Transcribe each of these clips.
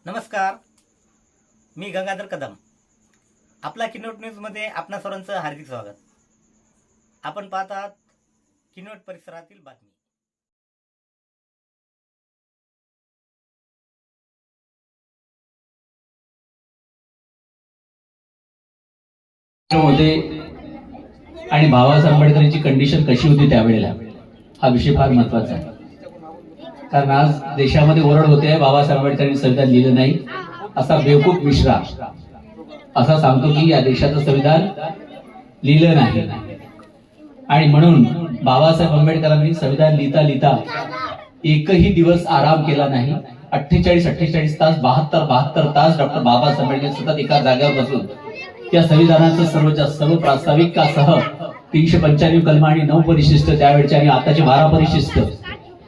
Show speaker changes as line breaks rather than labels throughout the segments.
नमस्कार, मी गंगाधर कदम. आपला किनोट न्यूजमध्ये आपणा सर्वांचं हार्दिक स्वागत. आपण पाहत आहात किनोट परिसरातील बातमी.
होते आणि बाबासाहेब आंबेडकरांची कंडिशन कशी होती त्यावेळेला, हा विषय फार महत्वाचा आहे. कारण आज देशामध्ये ओरड होते बाबासाहेब आंबेडकरांनी संविधान लिहिलं नाही, असा बेवकूफ मिश्रा असा सांगतो की या देशाचं संविधान लिहिलं नाही. आणि म्हणून बाबासाहेब आंबेडकरांनी संविधान लिहिता लिहिता एकही दिवस आराम केला नाही. 48 तास 72 तास डॉक्टर बाबासाहेब आंबेडकर सतत एका जागेवर बसून त्या संविधानाचं सर्व प्रास्ताविकासह 395 कलम आणि 9 परिशिष्ट त्यावेळच्या आणि आताचे 12 परिशिष्ट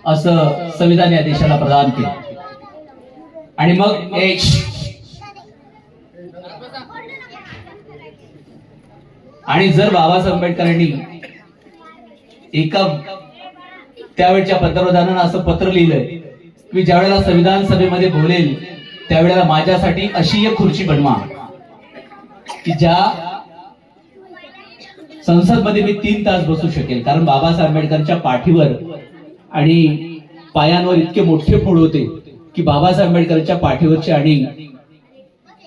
असं संविधान या देशाला प्रदान केलं. आणि मग आणि जर बाबासाहेब आंबेडकरांनी एका त्यावेळच्या पंतप्रधानांना असं पत्र लिहिलंय की ज्यावेळेला संविधान सभेमध्ये बोलेल त्यावेळेला माझ्यासाठी अशी एक खुर्ची बनवा की ज्या संसदमध्ये मी 3 तास बसू शकेल. कारण बाबासाहेब आंबेडकरच्या पाठीवर आणि पायांवर इतके मोठे फोड होते की बाबासाहेब आंबेडकरच्या पाठीवरचे आणि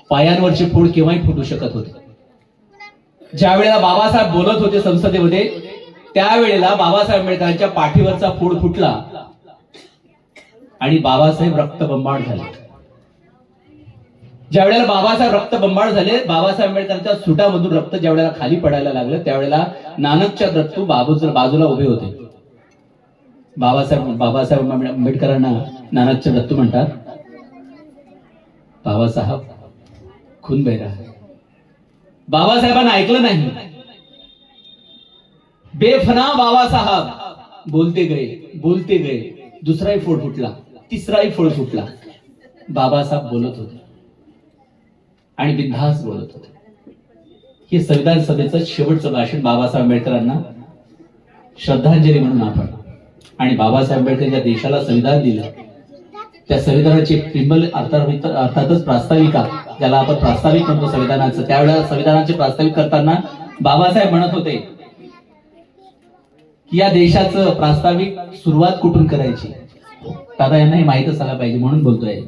पायांवरचे फोड केव्हाही फुटू शकत होते. ज्या वेळेला बाबासाहेब बोलत होते संसदेमध्ये त्यावेळेला बाबासाहेब आंबेडकरांच्या पाठीवरचा फोड फुटला आणि बाबासाहेब रक्तबंबाळ झाले. ज्या वेळेला बाबासाहेब रक्तबंबाळ झाले, बाबासाहेब आंबेडकरांच्या सुटामधून रक्त ज्या वेळेला खाली पडायला लागलं त्यावेळेला नानकच्या दत्तू बाजूला उभे होते. बाबासाहेब आंबेडकरांना नानकच्या दत्तू म्हणतात, बाबासाहेब खून बह रहा है. बाबासाहेबांना ऐकलं नाही. बेफना बाबासाहेब बोलते गए, दुसराही फोड फुटला, तिसराही फोड फुटला. बाबासाहेब बोलत होते आणि बिनधास्त बोलत होते. हे संविधान सभेचं शेवटचं भाषण बाबासाहेब आंबेडकरांना श्रद्धांजली म्हणून आपण आणि बाबासाहेब आंबेडकर या देशाला संविधान दिलं त्या संविधानाची प्रिंबल अर्थातच प्रास्ताविका, ज्याला आपण प्रास्ताविक म्हणतो संविधानाचं, त्यावेळेला संविधानाचे प्रास्ताविक करताना बाबासाहेब म्हणत होते की या देशाचं प्रास्ताविक सुरुवात कुठून करायची. दादा यांना हे माहित असायला पाहिजे म्हणून बोलतोय.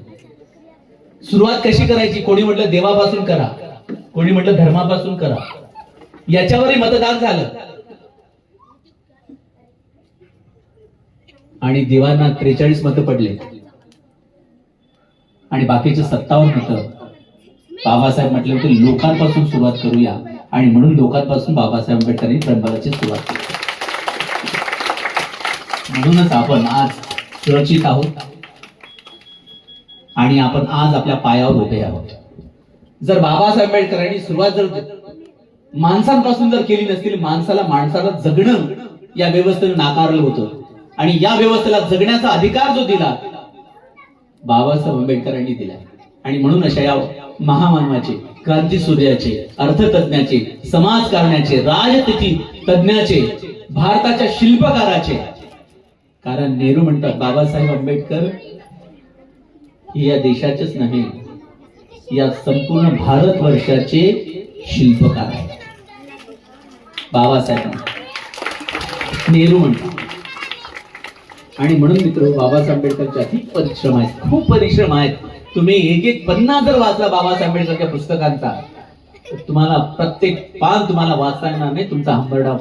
सुरुवात कशी करायची? कोणी म्हटलं देवापासून करा, कोणी म्हटलं धर्मापासून करा. याच्यावरही मतदान झालं आणि देवांना 43 मतं पडले आणि बाकीचे 57 मतं बाबासाहेब म्हटले होते लोकांपासून सुरुवात करूया आणि म्हणून लोकांपासून बाबासाहेब आंबेडकरांनी प्रबलाची सुरुवात केली. म्हणूनच आपण आज सुरक्षित आहोत आणि आपण आज आपल्या पायावर उभे आहोत. जर बाबासाहेब आंबेडकरांनी सुरुवात जर माणसांपासून जर केली नसतील, माणसाला जगणं या व्यवस्थेने नाकारलं होतं आणि या व्यवस्थेला जगण्याचा अधिकार जो दिला बाबासाहेब आंबेडकरांनी दिला. आणि म्हणून अशा या महामानवाचे, क्रांती सूर्याचे, अर्थतज्ञाचे, समाजकारण्याचे, राजनीती तज्ञाचे, भारताच्या शिल्पकाराचे, कारण नेहरू म्हणतात बाबासाहेब आंबेडकर हे या देशाचेच नव्हे या संपूर्ण भारतवर्षाचे शिल्पकार आहेत. बाबासाहेब नेहरू म्हणतात. आणि म्हणून मित्र बाबासाहेब आंबेडकरचे खूप परिश्रम आहेत. तुम्ही एक 50 जर वाचला बाबासाहेब आंबेडकरच्या पुस्तकांचा तर तुम्हाला प्रत्येक पान तुम्हाला वाचता येणार नाही. तुमचा हंबरडा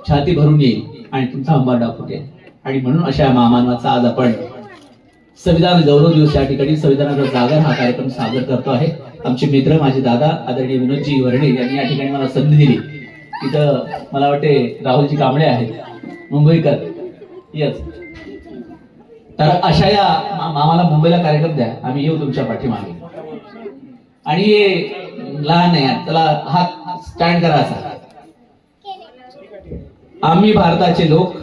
छाती भरून येईल आणि तुमचा हंबरडा फुटेल. आणि म्हणून अशा महामानवाचा आज आपण संविधान गौरव दिवस या ठिकाणी संविधानाचा जागर हा कार्यक्रम सादर करतो आहे. आमचे मित्र माझे दादा आदरणीय विनोदजी वर्णे यांनी या ठिकाणी मला संधी दिली. इथं मला वाटते राहुलजी कांबळे आहेत मुंबईकर. येस, तर अशा या आम्हाला मुंबईला कार्यक्रम द्या, आम्ही येऊ तुमच्या पाठीमागे. आणि हे लहान नाही, त्याला हात स्टँड करा असा. आम्ही भारताचे लोक,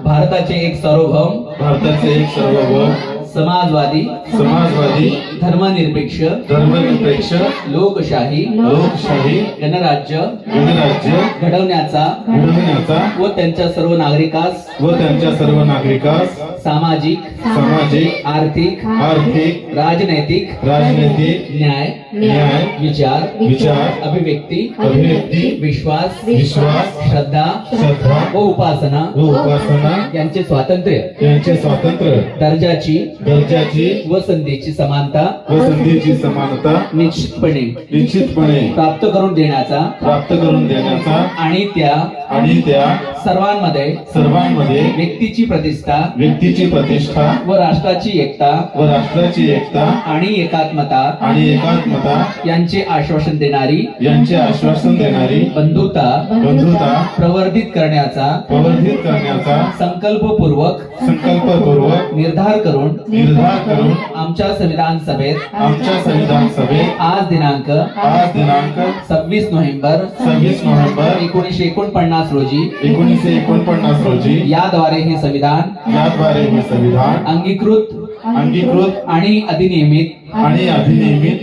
भारताचे एक सार्वभौम, समाजवादी, धर्मनिरपेक्ष, लोकशाही, गणराज्य घडवण्याचा व त्यांच्या सर्व नागरिकास सामाजिक आर्थिक राजनैतिक न्याय विचार अभिव्यक्ती विश्वास श्रद्धा व उपासना यांचे स्वातंत्र्य दर्जाची व संधीची समानता निश्चितपणे प्राप्त करून देण्याचा आणि त्या सर्वांमध्ये व्यक्तीची प्रतिष्ठा व राष्ट्राची एकता आणि एकात्मता यांचे आश्वासन देणारी बंधुता प्रवर्धित करण्याचा संकल्पपूर्वक निर्धार करून आमच्या संविधान सभेत आज दिनांक 26 नोव्हेंबर 1949 रोजी याद्वारे हे संविधान अंगीकृत आणि अधिनियमित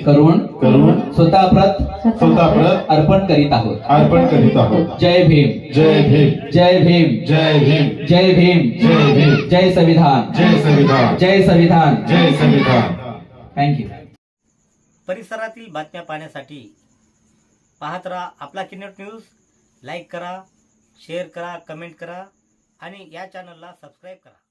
करून स्वतःप्रत अर्पण करीत आहोत. जय भीम. जय संविधान. थँक्यू.
परिसरातील बातम्या पाहण्यासाठी पाहत राहा आपला किनवट न्यूज. लाईक करा, शेअर करा, कमेंट करा आणि या चॅनलला सबस्क्राईब करा.